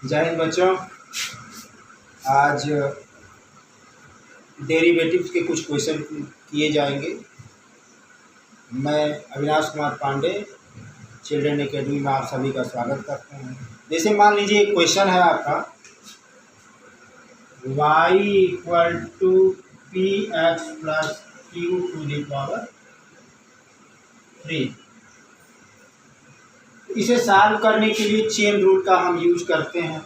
जय हिंद बच्चों। आज डेरिवेटिव्स के कुछ क्वेश्चन किए जाएंगे। मैं अविनाश कुमार पांडे चिल्ड्रन एकेडमी में आप सभी का स्वागत करता हूँ। जैसे मान लीजिए एक क्वेश्चन है आपका y equal to P X plus Q to the power 3। इसे सॉल्व करने के लिए चेन रूल का हम यूज करते हैं।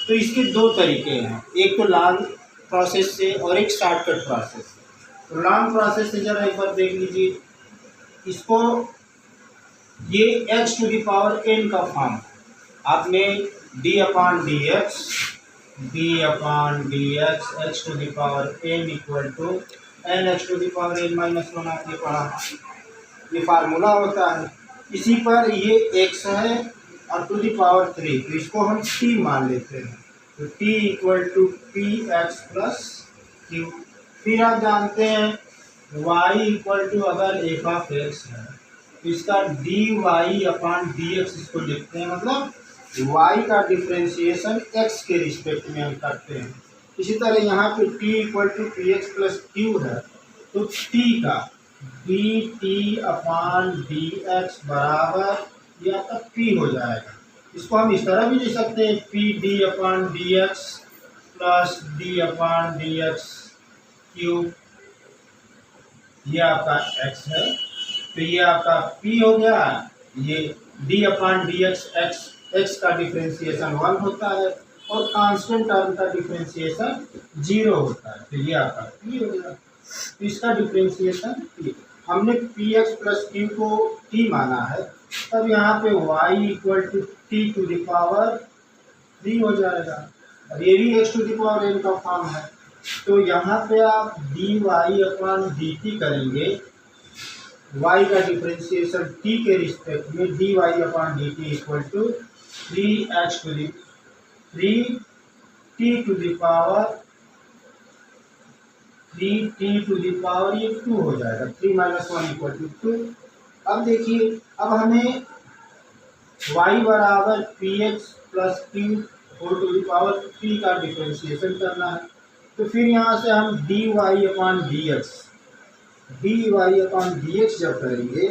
तो इसके दो तरीके हैं, एक तो लॉन्ग प्रोसेस से और एक शॉर्टकट प्रोसेस से। तो लॉन्ग प्रोसेस से जरा एक बार देख लीजिए, इसको ये x to the power n का फॉर्म आपने d upon D X X to the power n equal to N X to the power n minus 1 आपने पढ़ा। ये फार्मूला होता है। इसी पर ये x है और टू दी पावर 3, तो इसको हम t मान लेते हैं। तो t equal to P X plus Q. फिर आप जानते हैं y इक्वल टू अगर एफ ऑफ एक्स है तो इसका D Y upon D X इसको लिखते हैं, मतलब y का डिफ्रेंशिएशन x के रिस्पेक्ट में हम करते हैं। इसी तरह यहाँ पे t equal to P X plus Q है तो t का D T upon D X बराबर या तक p हो जाएगा। इसको हम इस तरह भी लिख सकते हैं P D upon D x plus D upon D x cube. ये आपका x है तो ये आपका p हो गया। ये d अपॉन डी एक्स का डिफ्रेंशिएशन 1 होता है और कांस्टेंट टर्म का डिफ्रेंशिएशन 0 होता है, तो ये आपका p हो गया। तो इसका डिफ्रेंशिएशन p। हमने पी एक्स प्लस क्यू को t माना है, तब यहाँ पे y equal to T to the power 3 हो जाएगा और ये भी x to the power n का फॉर्म है। तो यहाँ पे आप D Y upon D T करेंगे, y का डिफ्रेंशिएशन t के रिस्पेक्ट में D Y upon D T equal to 3x to the 3t to the power 3t to the power ये 2 हो जाएगा। 3 माइनस 1 इक्वल टू 2। अब देखिए, अब हमें y बराबर P X plus Q whole to the power 3 का डिफ्रेंशिएशन करना है। तो फिर यहाँ से हम dy अपॉन डी एक्स जब करेंगे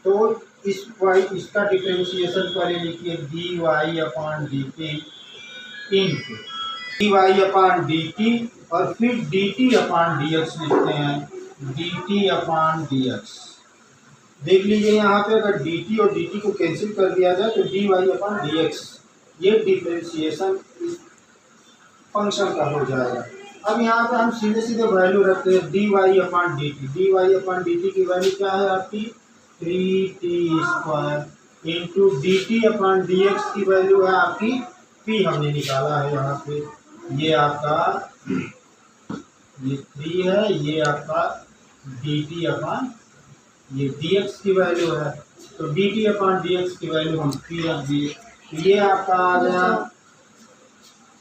तो इसका डिफ्रेंशिएशन पहले लिखिए dy upon D T into dy upon D T और फिर dt अपॉन डी एक्स लिखते हैं dt अपॉन डी एक्स। देख लीजिए यहाँ पे अगर dt और dt को कैंसिल कर दिया जाए तो dy अपॉन डी एक्स ये डिफ्रेंशिएशन इस फंक्शन का हो जाएगा। अब यहाँ पे हम सीधे सीधे वैल्यू रखते हैं dy अपॉन डी टी की वैल्यू क्या है आपकी 3t² into dt upon D x की वैल्यू है आपकी p हमने निकाला है यहाँ पे। ये आपका ये 3 है, ये आपका dt अपॉन ये dx की वैल्यू है, तो dt अपॉन dx की वैल्यू हम 3 रख दिए। तो ये आपका आ गया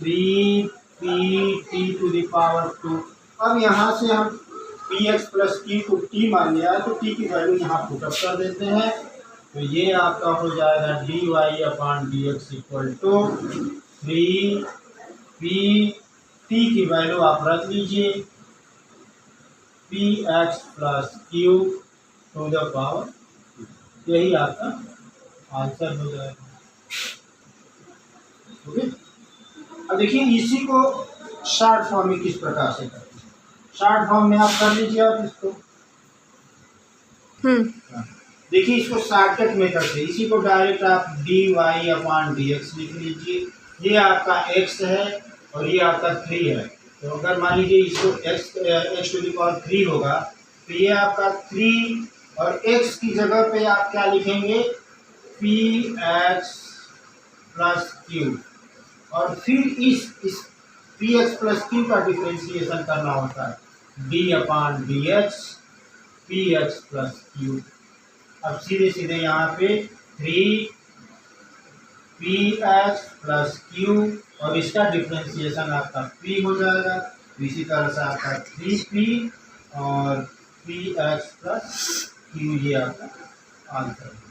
3pt टू द पावर 2। अब यहाँ से हम px प्लस q को t मान लिया है तो t की वैल्यू यहाँ पुटअप कर देते हैं। तो ये आपका हो जाएगा dy upon dx equal to 3pt की वैल्यू आप रख लीजिए px plus q to the power, यही आपका आंसर हो जाएगा। ओके, अब देखिए इसी को शॉर्ट फॉर्म में किस प्रकार से करते हैं। शॉर्ट फॉर्म में आप कर लीजिए आप इसको। देखिए इसको शॉर्टकट मेथड से, इसी को डायरेक्ट आप D Y upon D X लिख लीजिए। ये आपका x है और ये आपका 3 है। तो अगर मान लीजिए इसको x टू द पावर 3 होगा तो ये आपका 3 और x की जगह पे आप क्या लिखेंगे पी एक्स प्लस क्यू और फिर इस पी एक्स प्लस क्यू का डिफ्रेंशिएशन करना होता है D upon D x P X plus Q. अब सीधे सीधे यहाँ पे 3 पी एक्स प्लस क्यू और इसका डिफ्रेंशिएशन आपका p हो जाएगा। इसी तरह से आपका 3p और पी एक्स प्लस क्यू ये आपका आंसर है।